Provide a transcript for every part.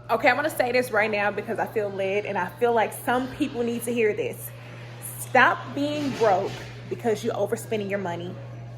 Okay, I'm gonna say this right now because I feel led and I feel like some people need to hear this. Stop being broke because you're overspending your money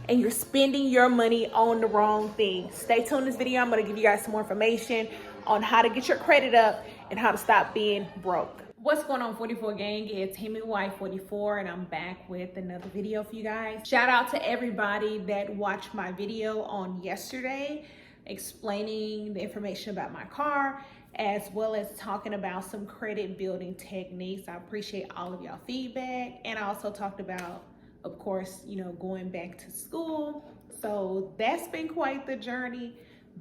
and you're spending your money on the wrong thing. Stay tuned in this video. I'm gonna give you guys some more information on how to get your credit up and how to stop being broke. What's going on, 44 gang? It's Hemi Wife 44 and I'm back with another video for you guys. Shout out to everybody that watched my video on yesterday explaining the information about my car, as well as talking about some credit building techniques. I appreciate all of y'all feedback. And I also talked about, of course, going back to school. So that's been quite the journey,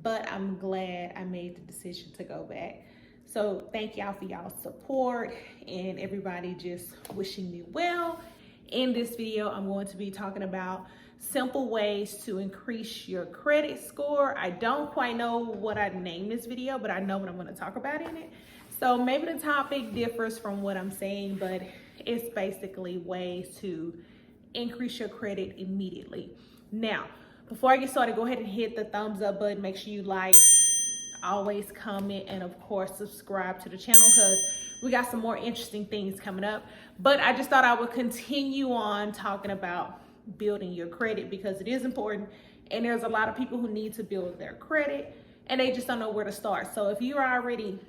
but I'm glad I made the decision to go back. So thank y'all for y'all's support and everybody just wishing me well. In this video, I'm going to be talking about simple ways to increase your credit score. I don't quite know what I'd name this video, but I know what I'm going to talk about in it. So maybe the topic differs from what I'm saying, but it's basically ways to increase your credit immediately. Now, before I get started, go ahead and hit the thumbs up button. Make sure you like, always comment, and of course subscribe to the channel because we got some more interesting things coming up. But I just thought I would continue on talking about building your credit because it is important, and there's a lot of people who need to build their credit and they just don't know where to start. So if you're already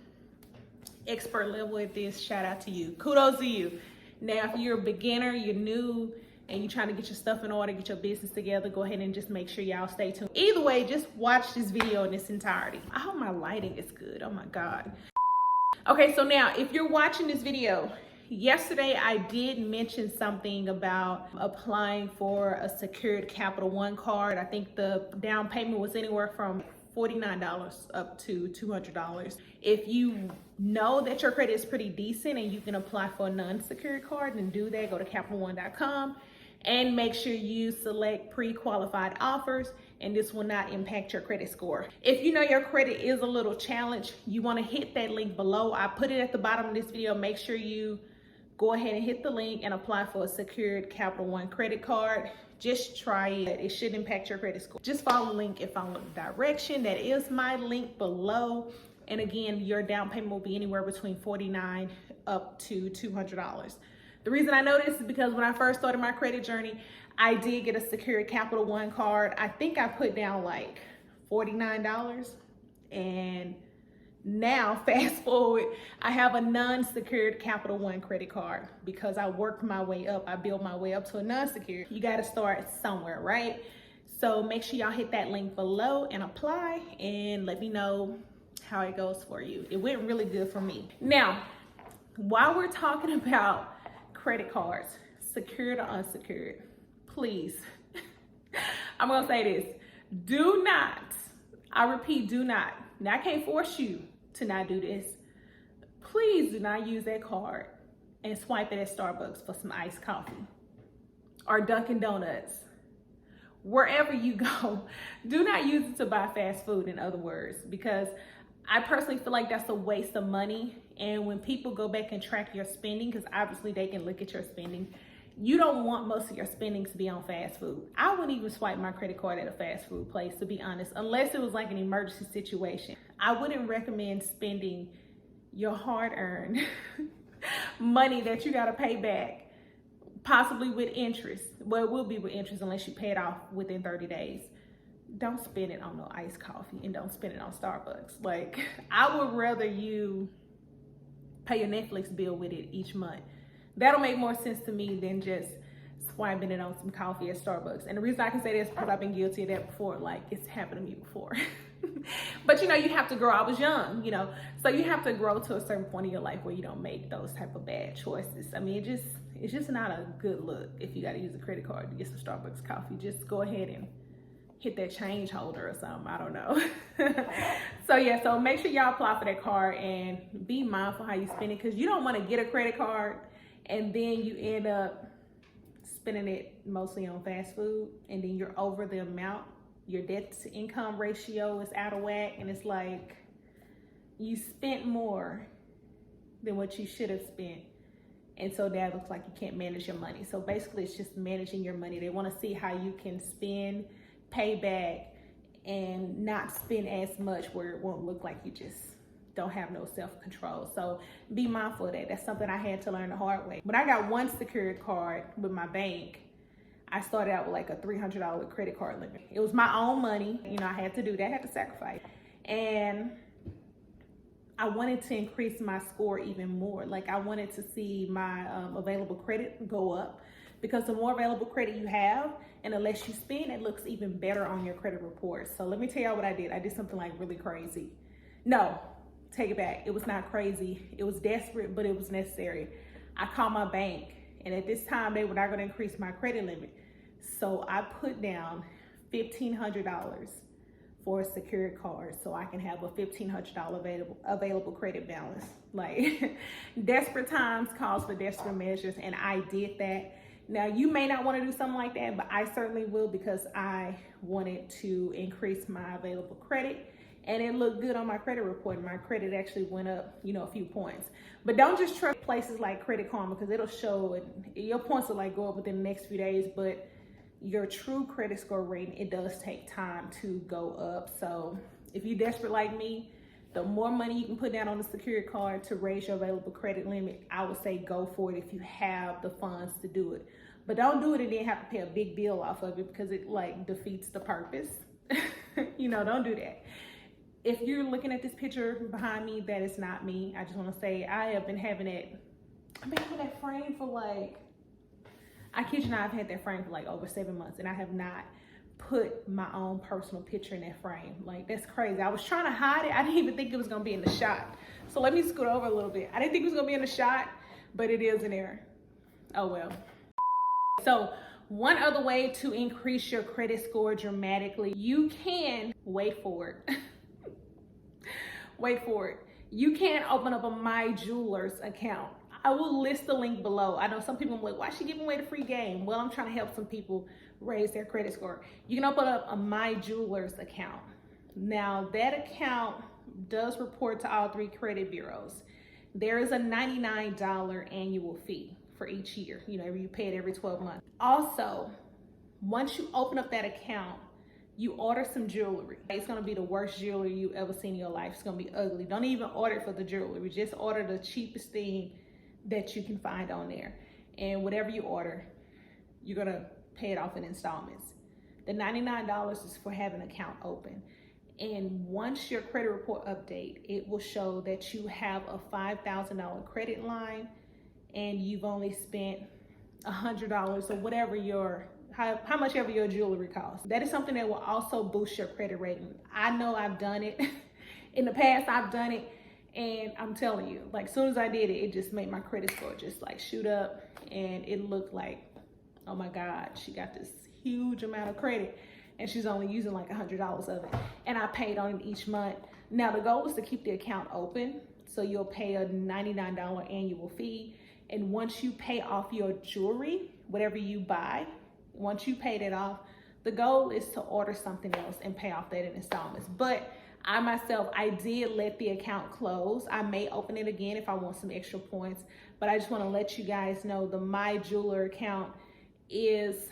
expert level at this, shout out to you, kudos to you. Now if you're a beginner, you're new, and you're trying to get your stuff in order, get your business together, go ahead and just make sure y'all stay tuned. Either way, just watch this video in its entirety. I hope my lighting is good, oh my God. Okay, so now if you're watching this video, yesterday I did mention something about applying for a secured Capital One card. I think the down payment was anywhere from $49 up to $200. If you know that your credit is pretty decent and you can apply for a non-secured card, then do that. Go to CapitalOne.com and make sure you select pre-qualified offers, and this will not impact your credit score. If you know your credit is a little challenged, you want to hit that link below. I put it at the bottom of this video. Make sure you go ahead and hit the link and apply for a secured Capital One credit card. Just try it. It should impact your credit score. Just follow the link and follow the direction. That is my link below. And again, your down payment will be anywhere between $49 up to $200. The reason I know this is because when I first started my credit journey, I did get a secured Capital One card. I think I put down like $49, and now fast forward, I have a non-secured Capital One credit card because I worked my way up. I built my way up to a non-secured. You got to start somewhere, right? So make sure y'all hit that link below and apply, and let me know how it goes for you. It went really good for me. Now, while we're talking about credit cards, secured or unsecured, please, I'm gonna say this, do not, I repeat, do not, now I can't force you to not do this, please do not use that card and swipe it at Starbucks for some iced coffee or Dunkin' Donuts. Wherever you go, do not use it to buy fast food, in other words, because I personally feel like that's a waste of money. And when people go back and track your spending, because obviously they can look at your spending, you don't want most of your spending to be on fast food. I wouldn't even swipe my credit card at a fast food place, to be honest, unless it was like an emergency situation. I wouldn't recommend spending your hard-earned money that you gotta pay back, possibly with interest. Well, it will be with interest unless you pay it off within 30 days. Don't spend it on no iced coffee, and don't spend it on Starbucks. Like, I would rather you pay your Netflix bill with it each month. That'll make more sense to me than just swiping it on some coffee at Starbucks. And the reason I can say this is because I've been guilty of that before. Like, it's happened to me before. But you have to grow. I was young, so you have to grow to a certain point in your life where you don't make those type of bad choices. I mean, it's just not a good look if you got to use a credit card to get some Starbucks coffee. Just go ahead and hit that change holder or something, I don't know. So yeah, so make sure y'all apply for that card and be mindful how you spend it, because you don't want to get a credit card and then you end up spending it mostly on fast food, and then you're over the amount. Your debt to income ratio is out of whack, and it's like you spent more than what you should have spent. And so that looks like you can't manage your money. So basically it's just managing your money. They want to see how you can spend, pay back, and not spend as much where it won't look like you just don't have no self-control. So be mindful of that. That's something I had to learn the hard way. When I got one secured card with my bank, I started out with like a $300 credit card limit. It was my own money. You know, I had to do that, I had to sacrifice. And I wanted to increase my score even more. Like I wanted to see my available credit go up, because the more available credit you have and the less you spend, it looks even better on your credit report. So let me tell y'all what I did. I did something like really crazy. No, take it back. It was not crazy. It was desperate, but it was necessary. I called my bank, and at this time they were not going to increase my credit limit. So I put down $1,500 for a secured card so I can have a $1,500 available credit balance. Like desperate times calls for desperate measures, and I did that. Now you may not want to do something like that, but I certainly will, because I wanted to increase my available credit, and it looked good on my credit report. My credit actually went up, you know, a few points. But don't just trust places like Credit Karma, because it'll show it. Your points will like go up within the next few days, but your true credit score rating, it does take time to go up. So if you're desperate like me, the more money you can put down on the secured card to raise your available credit limit, I would say go for it if you have the funds to do it. But don't do it and then have to pay a big bill off of it, because it like defeats the purpose. You know, don't do that. If you're looking at this picture behind me, that is not me. I just want to say I've been having that frame for like, I kid you not, I've had that frame for like over 7 months, and I have not put my own personal picture in that frame. Like, that's crazy. I was trying to hide it. I didn't even think it was gonna be in the shot. So let me scoot over a little bit. I didn't think it was gonna be in the shot, but it is in there. Oh well. So one other way to increase your credit score dramatically, you can, wait for it. Wait for it. You can open up a My Jewelers account. I will list the link below. I know some people are like, why is she giving away the free game? Well, I'm trying to help some people raise their credit score. You can open up a My Jewelers account. Now, that account does report to all 3 credit bureaus. There is a $99 annual fee for each year. You know, you pay it every 12 months. Also, once you open up that account, you order some jewelry. It's gonna be the worst jewelry you've ever seen in your life. It's gonna be ugly. Don't even order for the jewelry. Just order the cheapest thing that you can find on there. And whatever you order, you're gonna pay it off in installments. The $99 is for having an account open. And once your credit report update, it will show that you have a $5,000 credit line and you've only spent $100 or whatever how much ever your jewelry costs. That is something that will also boost your credit rating. I know I've done it. In the past, I've done it. And I'm telling you, like, as soon as I did it, it just made my credit score just like shoot up. And it looked like, oh my God, she got this huge amount of credit and she's only using like $100 of it. And I paid on it each month. Now the goal is to keep the account open. So you'll pay a $99 annual fee. And once you pay off your jewelry, whatever you buy, once you pay that off, the goal is to order something else and pay off that in installments. But I myself, I did let the account close. I may open it again if I want some extra points, but I just want to let you guys know the My Jeweler account is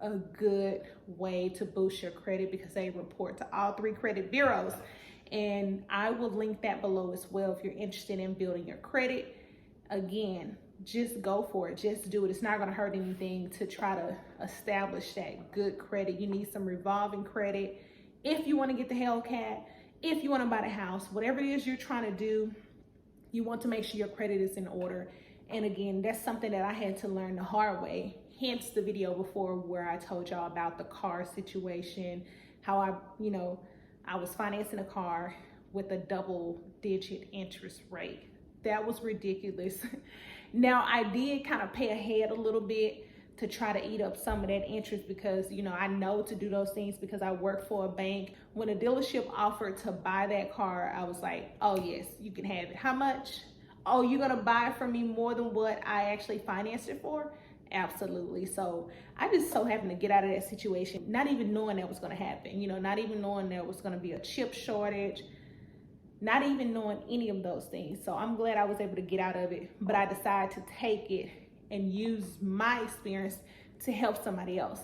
a good way to boost your credit, because they report to all 3 credit bureaus. And I will link that below as well if you're interested in building your credit. Again, just go for it. Just do it. It's not going to hurt anything to try to establish that good credit. You need some revolving credit if you want to get the Hellcat. If you want to buy the house, whatever it is you're trying to do, you want to make sure your credit is in order. And again, that's something that I had to learn the hard way. Hence the video before where I told y'all about the car situation, how I was financing a car with a double-digit interest rate. That was ridiculous. Now, I did kind of pay ahead a little bit to try to eat up some of that interest, because, you know, I know to do those things because I work for a bank. When a dealership offered to buy that car, I was like, oh yes, you can have it. How much? Oh, you're gonna buy it from me more than what I actually financed it for? Absolutely. So I just so happened to get out of that situation, not even knowing that was gonna happen, you know, not even knowing there was gonna be a chip shortage, not even knowing any of those things. So I'm glad I was able to get out of it, but I decided to take it and use my experience to help somebody else.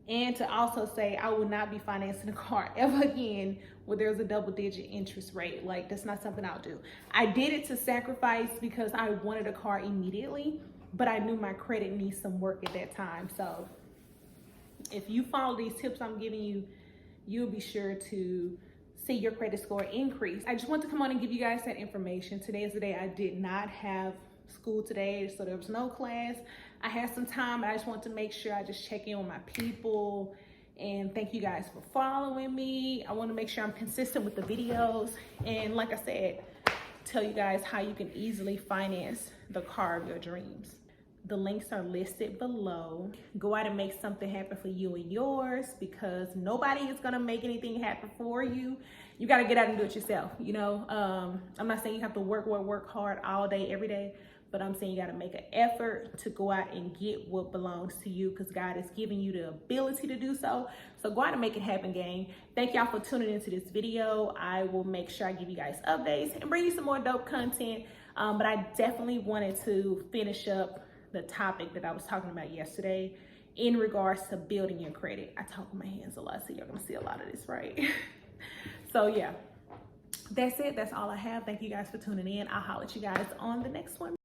And to also say, I will not be financing a car ever again where there's a double-digit interest rate. Like, that's not something I'll do. I did it to sacrifice because I wanted a car immediately, but I knew my credit needs some work at that time. So if you follow these tips I'm giving you, you'll be sure to see your credit score increase. I just want to come on and give you guys that information. Today is the day I did not have school today, so there was no class. I had some time, but I just want to make sure I just check in with my people. And thank you guys for following me. I want to make sure I'm consistent with the videos. And like I said, tell you guys how you can easily finance the car of your dreams. The links are listed below. Go out and make something happen for you and yours, because nobody is gonna make anything happen for you. You gotta get out and do it yourself, you know? I'm not saying you have to work hard all day, every day, but I'm saying you gotta make an effort to go out and get what belongs to you, because God has given you the ability to do so. So go out and make it happen, gang. Thank y'all for tuning into this video. I will make sure I give you guys updates and bring you some more dope content. But I definitely wanted to finish up the topic that I was talking about yesterday in regards to building your credit. I talk with my hands a lot, so you're gonna see a lot of this, right? So yeah, that's it. That's all I have. Thank you guys for tuning in. I'll holler at you guys on the next one.